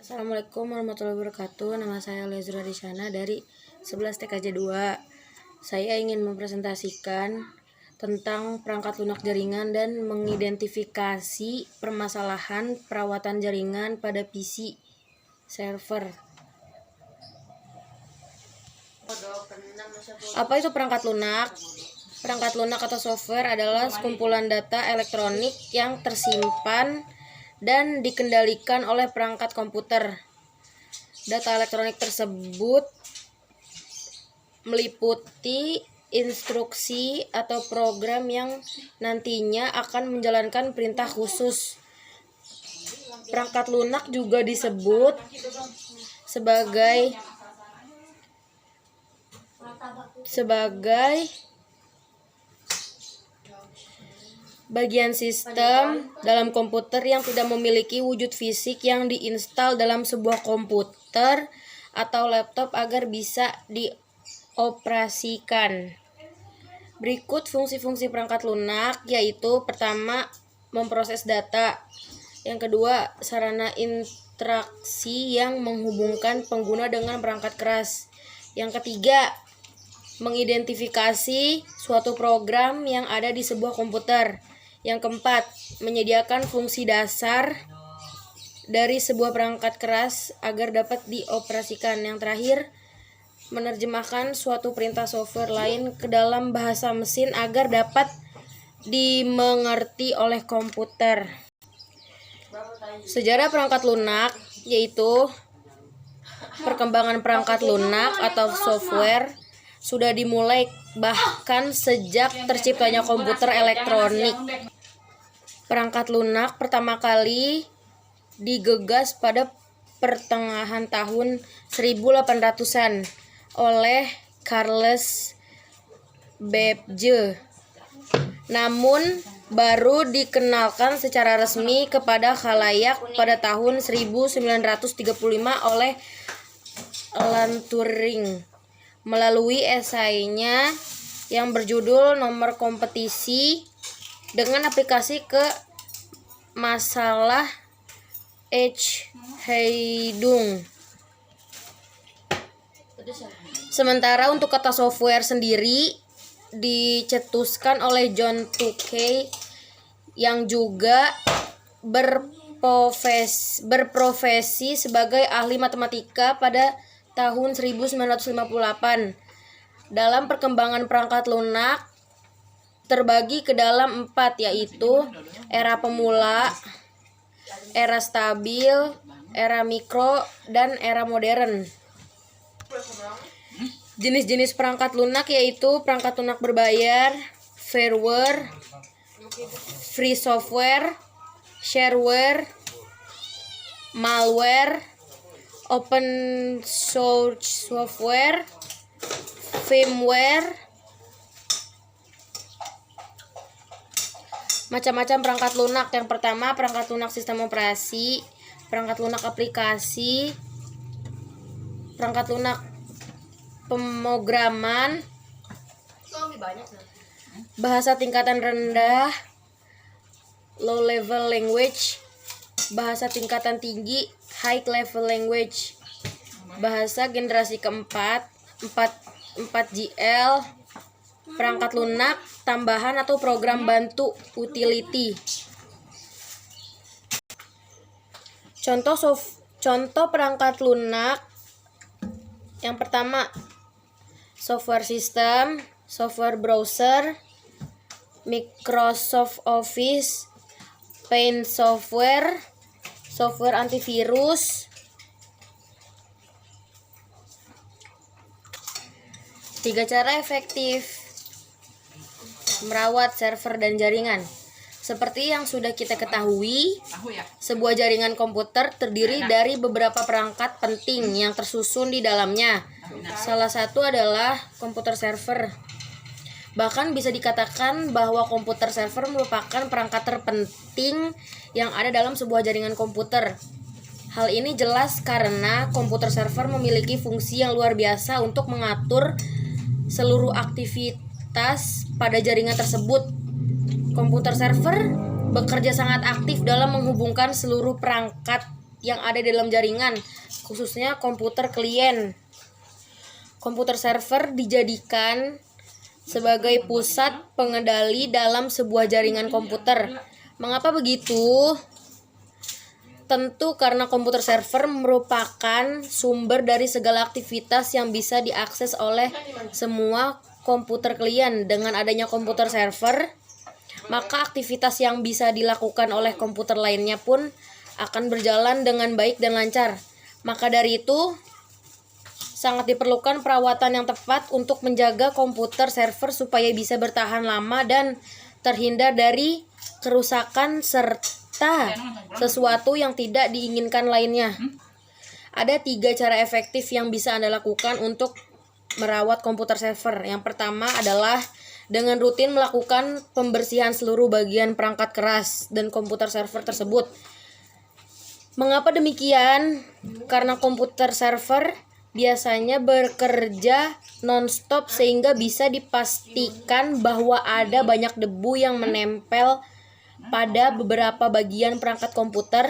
Assalamualaikum warahmatullahi wabarakatuh. Nama saya Lezra Risana dari 11 TKJ 2. Saya ingin mempresentasikan tentang perangkat lunak jaringan dan mengidentifikasi permasalahan perawatan jaringan pada PC server. Apa itu perangkat lunak? Perangkat lunak atau software adalah kumpulan data elektronik yang tersimpan dan dikendalikan oleh perangkat komputer. Data elektronik tersebut meliputi instruksi atau program yang nantinya akan menjalankan perintah khusus. Perangkat lunak juga disebut sebagai bagian sistem dalam komputer yang tidak memiliki wujud fisik yang diinstal dalam sebuah komputer atau laptop agar bisa dioperasikan. Berikut fungsi-fungsi perangkat lunak, yaitu pertama, memproses data. Yang kedua, sarana interaksi yang menghubungkan pengguna dengan perangkat keras. Yang ketiga, mengidentifikasi suatu program yang ada di sebuah komputer. Yang keempat, menyediakan fungsi dasar dari sebuah perangkat keras agar dapat dioperasikan. Yang terakhir, menerjemahkan suatu perintah software lain ke dalam bahasa mesin agar dapat dimengerti oleh komputer. Sejarah perangkat lunak, yaitu perkembangan perangkat lunak atau software sudah dimulai bahkan sejak terciptanya komputer elektronik. Perangkat lunak pertama kali digegas pada pertengahan tahun 1800-an oleh Charles Babbage. Namun baru dikenalkan secara resmi kepada khalayak pada tahun 1935 oleh Alan Turing melalui esainya yang berjudul Nomor Kompetisi dengan aplikasi ke masalah Heidung. Sementara untuk kata software sendiri dicetuskan oleh John Tukey yang juga berprofesi sebagai ahli matematika pada tahun 1958. Dalam perkembangan perangkat lunak terbagi ke dalam 4, yaitu era pemula, era stabil, era mikro, dan era modern. Jenis-jenis perangkat lunak yaitu perangkat lunak berbayar, freeware, free software, shareware, malware, open source software, firmware. Macam-macam perangkat lunak. Yang pertama, perangkat lunak sistem operasi, perangkat lunak aplikasi, perangkat lunak pemrograman, bahasa tingkatan rendah, low level language, bahasa tingkatan tinggi, high level language, bahasa generasi keempat, 4GL, perangkat lunak tambahan atau program bantu utility. Contoh perangkat lunak. Yang pertama, software system, software browser, Microsoft Office, Paint software, software antivirus. 3 cara efektif merawat server dan jaringan. Seperti yang sudah kita ketahui, sebuah jaringan komputer terdiri dari beberapa perangkat penting yang tersusun di dalamnya. Salah satu adalah komputer server. Bahkan bisa dikatakan bahwa komputer server merupakan perangkat terpenting yang ada dalam sebuah jaringan komputer. Hal ini jelas karena komputer server memiliki fungsi yang luar biasa untuk mengatur seluruh aktivitas pada jaringan tersebut. Komputer server bekerja sangat aktif dalam menghubungkan seluruh perangkat yang ada di dalam jaringan, khususnya komputer klien. Komputer server dijadikan sebagai pusat pengendali dalam sebuah jaringan komputer. Mengapa begitu? Tentu karena komputer server merupakan sumber dari segala aktivitas yang bisa diakses oleh semua komputer klien. Dengan adanya komputer server, maka aktivitas yang bisa dilakukan oleh komputer lainnya pun akan berjalan dengan baik dan lancar. Maka dari itu, sangat diperlukan perawatan yang tepat untuk menjaga komputer server supaya bisa bertahan lama dan terhindar dari kerusakan serta sesuatu yang tidak diinginkan lainnya. Ada 3 cara efektif yang bisa Anda lakukan untuk merawat komputer server. Yang pertama adalah dengan rutin melakukan pembersihan seluruh bagian perangkat keras dan komputer server tersebut. Mengapa demikian? Karena komputer server biasanya bekerja non-stop sehingga bisa dipastikan bahwa ada banyak debu yang menempel pada beberapa bagian perangkat komputer.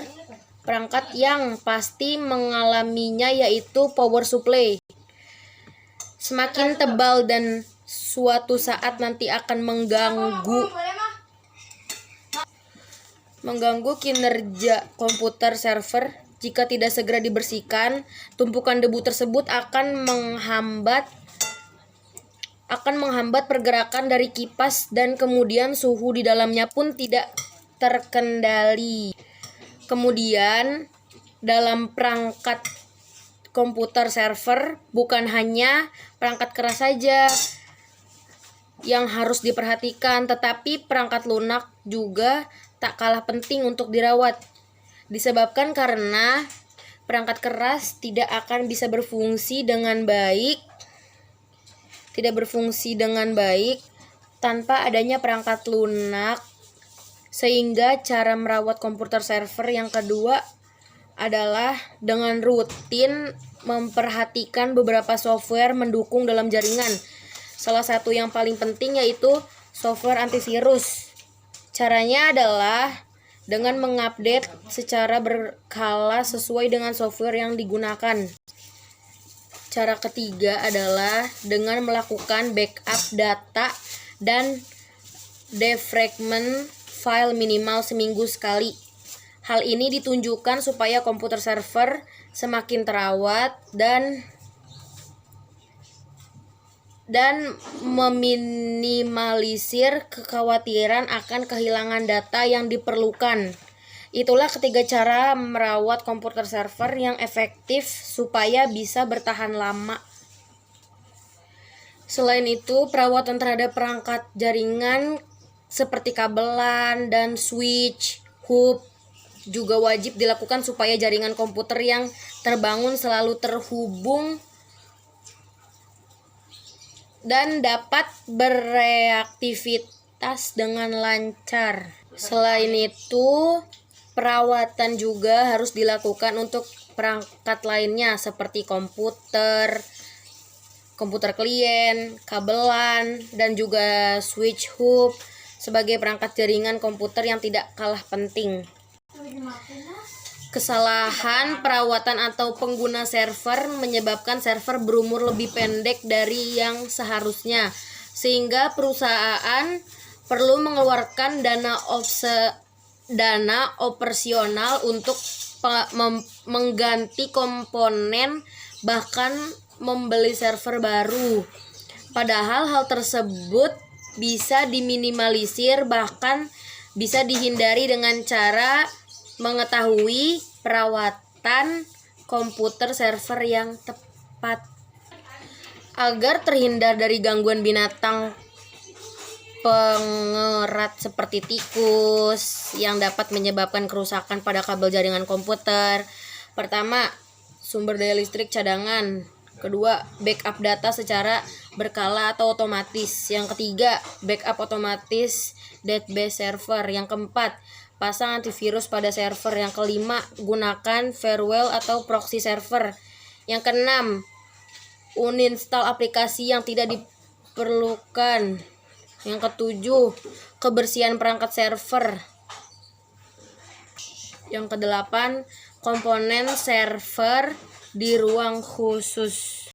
Perangkat yang pasti mengalaminya yaitu power supply. Semakin tebal dan suatu saat nanti akan mengganggu kinerja komputer server. Jika tidak segera dibersihkan, tumpukan debu tersebut akan menghambat pergerakan dari kipas dan kemudian suhu di dalamnya pun tidak terkendali. Kemudian dalam perangkat komputer server bukan hanya perangkat keras saja yang harus diperhatikan, tetapi perangkat lunak juga tak kalah penting untuk dirawat. Disebabkan karena perangkat keras tidak akan bisa berfungsi dengan baik tanpa adanya perangkat lunak. Sehingga cara merawat komputer server yang kedua adalah dengan rutin memperhatikan beberapa software mendukung dalam jaringan. Salah satu yang paling penting yaitu software antivirus. Caranya adalah dengan mengupdate secara berkala sesuai dengan software yang digunakan. Cara ketiga adalah dengan melakukan backup data dan defragment file minimal seminggu sekali. Hal ini ditunjukkan supaya komputer server semakin terawat dan meminimalisir kekhawatiran akan kehilangan data yang diperlukan. Itulah ketiga cara merawat komputer server yang efektif supaya bisa bertahan lama. Selain itu, perawatan terhadap perangkat jaringan seperti kabelan dan switch, hub juga wajib dilakukan supaya jaringan komputer yang terbangun selalu terhubung dan dapat bereaktivitas dengan lancar. Selain itu, perawatan juga harus dilakukan untuk perangkat lainnya seperti komputer klien, kabelan, dan juga switch hub sebagai perangkat jaringan komputer yang tidak kalah penting. Kesalahan perawatan atau pengguna server menyebabkan server berumur lebih pendek dari yang seharusnya, sehingga perusahaan perlu mengeluarkan dana operasional untuk mengganti komponen, bahkan membeli server baru. Padahal hal tersebut bisa diminimalisir, bahkan bisa dihindari dengan cara mengetahui perawatan komputer server yang tepat. Agar terhindar dari gangguan binatang pengerat seperti tikus yang dapat menyebabkan kerusakan pada kabel jaringan komputer. Pertama, sumber daya listrik cadangan. Kedua, backup data secara berkala atau otomatis. Yang ketiga, backup otomatis database server. Yang keempat, pasang antivirus pada server. Yang kelima, gunakan firewall atau proxy server. Yang keenam, uninstall aplikasi yang tidak diperlukan. Yang ketujuh, kebersihan perangkat server. Yang kedelapan, komponen server di ruang khusus.